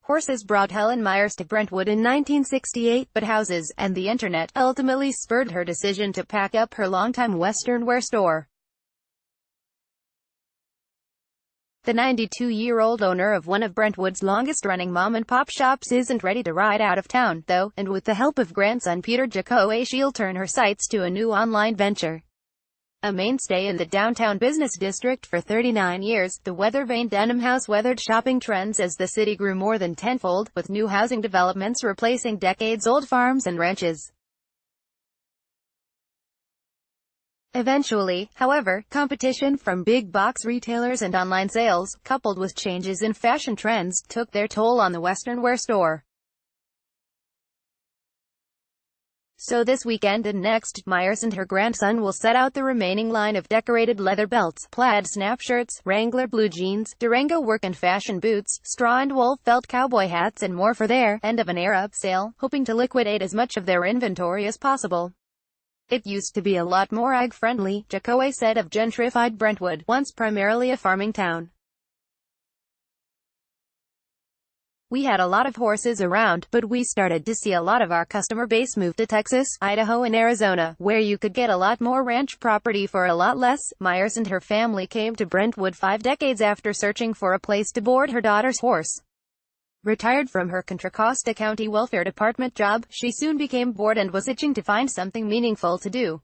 Horses brought Helen Myers to Brentwood in 1968, but houses, and the internet, ultimately spurred her decision to pack up her Longtime Western wear store. The 92-year-old owner of one of Brentwood's longest-running mom-and-pop shops isn't ready to ride out of town, though, and with the help of grandson Peter Jacoe, she'll turn her sights to a new online venture. A mainstay in the downtown business district for 39 years, the weather-vane Denim House weathered shopping trends as the city grew more than tenfold, with new housing developments replacing decades-old farms and ranches. Eventually, however, competition from big-box retailers and online sales, coupled with changes in fashion trends, took their toll on the Western wear store. So this weekend and next, Myers and her grandson will set out the remaining line of decorated leather belts, plaid snap shirts, Wrangler blue jeans, Durango work and fashion boots, straw and wool felt cowboy hats and more for their end-of-an-era sale, hoping to liquidate as much of their inventory as possible. It used to be a lot more ag-friendly, Jacoe said of gentrified Brentwood, once primarily a farming town. We had a lot of horses around, but we started to see a lot of our customer base move to Texas, Idaho and Arizona, where you could get a lot more ranch property for a lot less. Myers and her family came to Brentwood 5 decades after searching for a place to board her daughter's horse. Retired from her Contra Costa County Welfare Department job, she soon became bored and was itching to find something meaningful to do.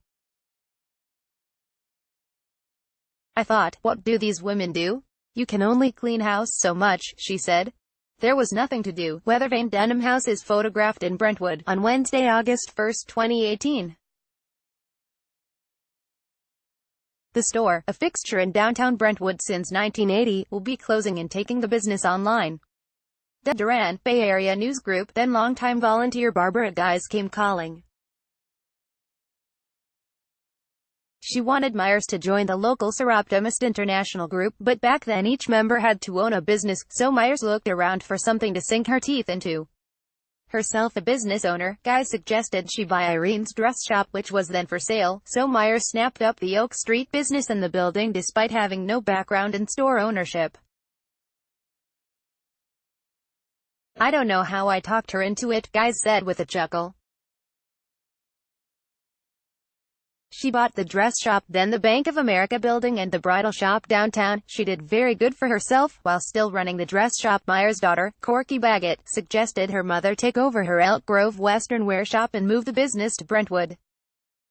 I thought, what do these women do? You can only clean house so much, she said. There was nothing to do. Weathervane Denim House is photographed in Brentwood on Wednesday, August 1, 2018. The store, a fixture in downtown Brentwood since 1980, will be closing and taking the business online. The Duran, Bay Area News Group, then longtime volunteer Barbara Guys came calling. She wanted Myers to join the local Seroptimist International group, but back then each member had to own a business, so Myers looked around for something to sink her teeth into. Herself a business owner, Guys suggested she buy Irene's dress shop, which was then for sale, so Myers snapped up the Oak Street business and the building despite having no background in store ownership. I don't know how I talked her into it, Guys said with a chuckle. She bought the dress shop, then the Bank of America building and the bridal shop downtown. She did very good for herself, while still running the dress shop. Myers' daughter, Corky Baggett, suggested her mother take over her Elk Grove Western wear shop and move the business to Brentwood.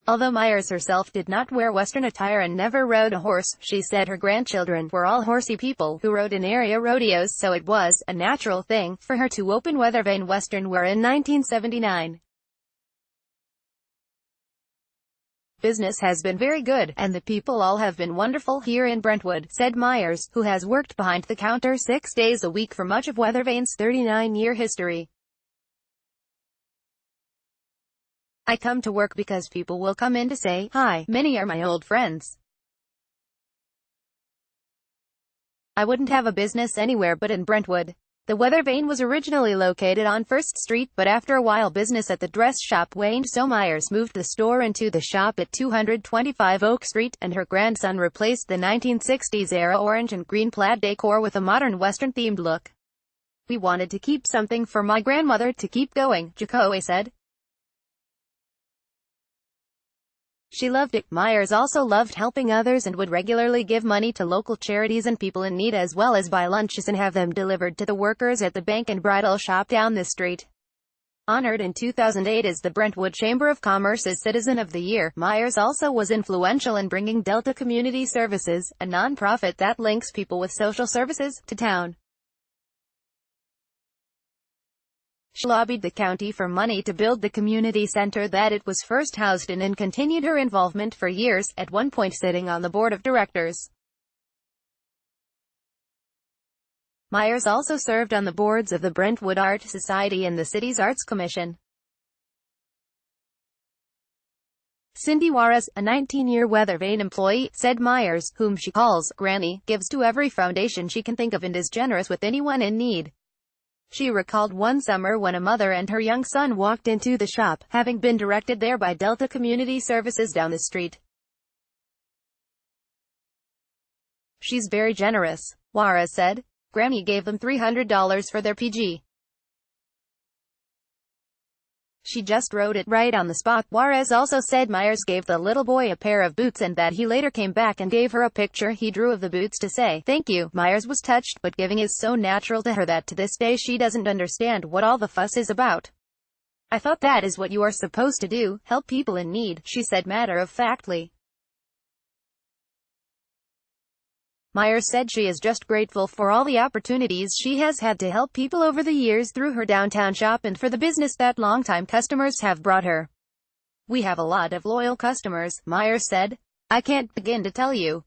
Although Myers herself did not wear Western attire and never rode a horse, she said her grandchildren were all horsey people who rode in area rodeos, so it was a natural thing for her to open Weathervane Western wear in 1979. Business has been very good, and the people all have been wonderful here in Brentwood, said Myers, who has worked behind the counter 6 days a week for much of Weathervane's 39-year history. I come to work because people will come in to say hi. Many are my old friends. I wouldn't have a business anywhere but in Brentwood. The Weathervane was originally located on 1st Street, but after a while business at the dress shop waned, so Myers moved the store into the shop at 225 Oak Street, and her grandson replaced the 1960s-era orange and green plaid decor with a modern Western-themed look. We wanted to keep something for my grandmother to keep going, Jacoe said. She loved it. Myers also loved helping others and would regularly give money to local charities and people in need, as well as buy lunches and have them delivered to the workers at the bank and bridal shop down the street. Honored in 2008 as the Brentwood Chamber of Commerce's Citizen of the Year, Myers also was influential in bringing Delta Community Services, a nonprofit that links people with social services, to town. She lobbied the county for money to build the community center that it was first housed in and continued her involvement for years, at one point sitting on the board of directors. Myers also served on the boards of the Brentwood Art Society and the city's Arts Commission. Cindy Juarez, a 19-year Weathervane employee, said Myers, whom she calls Granny, gives to every foundation she can think of and is generous with anyone in need. She recalled one summer when a mother and her young son walked into the shop, having been directed there by Delta Community Services down the street. She's very generous, Juarez said. Grammy gave them $300 for their PG. She just wrote it right on the spot. Juarez also said Myers gave the little boy a pair of boots and that he later came back and gave her a picture he drew of the boots to say, "Thank you." Myers was touched, but giving is so natural to her that to this day she doesn't understand what all the fuss is about. "I thought that is what you are supposed to do, help people in need," she said matter-of-factly. Myers said she is just grateful for all the opportunities she has had to help people over the years through her downtown shop and for the business that longtime customers have brought her. "We have a lot of loyal customers," Myers said. "I can't begin to tell you.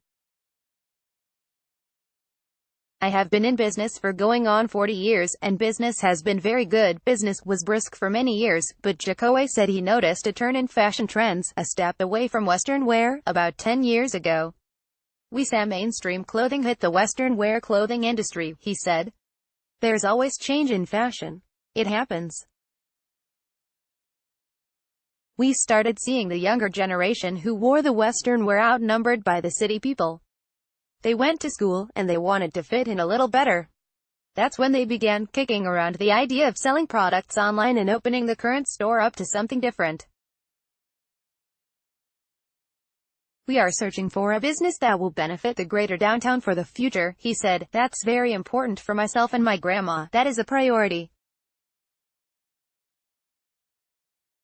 I have been in business for going on 40 years, and business has been very good." Business was brisk for many years, but Jacoe said he noticed a turn in fashion trends, a step away from Western wear, about 10 years ago. "We saw mainstream clothing hit the Western wear clothing industry," he said. "There's always change in fashion. It happens. We started seeing the younger generation who wore the Western wear outnumbered by the city people. They went to school, and they wanted to fit in a little better. That's when they began kicking around the idea of selling products online and opening the current store up to something different. We are searching for a business that will benefit the greater downtown for the future," he said. "That's very important for myself and my grandma. That is a priority.